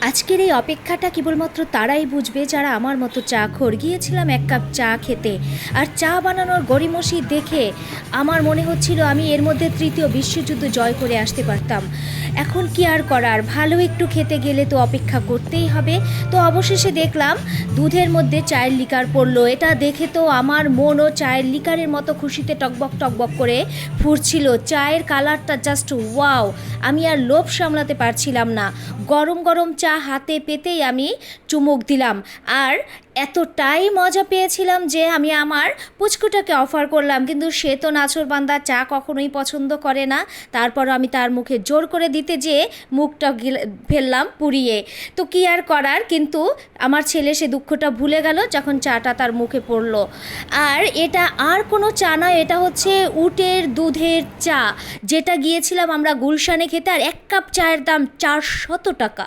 আজকের এই অপেক্ষাটা কেবলমাত্র তারাই বুঝবে যারা আমার মতো চা খোর। গিয়েছিলাম এক কাপ চা খেতে, আর চা বানানোর গড়িমসি দেখে আমার মনে হচ্ছিল আমি এর মধ্যে তৃতীয় বিশ্বযুদ্ধ জয় করে আসতে পারতাম। এখন কি আর করার, ভালো একটু খেতে গেলে তো অপেক্ষা করতেই হবে। তো অবশেষে দেখলাম দুধের মধ্যে চায়ের লিকার পড়লো। এটা দেখে তো আমার মনও চায়ের লিকারের মতো খুশিতে টকবক টকবক করে ফুটছিল। চায়ের কালারটা জাস্ট ওয়াও! আমি আর লোভ সামলাতে পারছিলাম না। গরম গরম চা হাতে পেতেই আমি চুমুক দিলাম, আর এতটাই মজা পেয়েছিলাম যে আমি আমার পুচকুটাকে অফার করলাম, কিন্তু সে তো নাছোড়বান্দা, চা কখনোই পছন্দ করে না। তারপর আমি তার মুখে জোর করে দিতে যেয়ে মুখটা ফেললাম পুড়িয়ে। তো কি আর করার, কিন্তু আমার ছেলে সে দুঃখটা ভুলে গেল যখন চাটা তার মুখে পড়লো। আর এটা আর কোনো চা নয়, এটা হচ্ছে উটের দুধের চা, যেটা গিয়েছিলাম আমরা গুলশানে খেতে, আর এক কাপ চায়ের দাম 400 টাকা।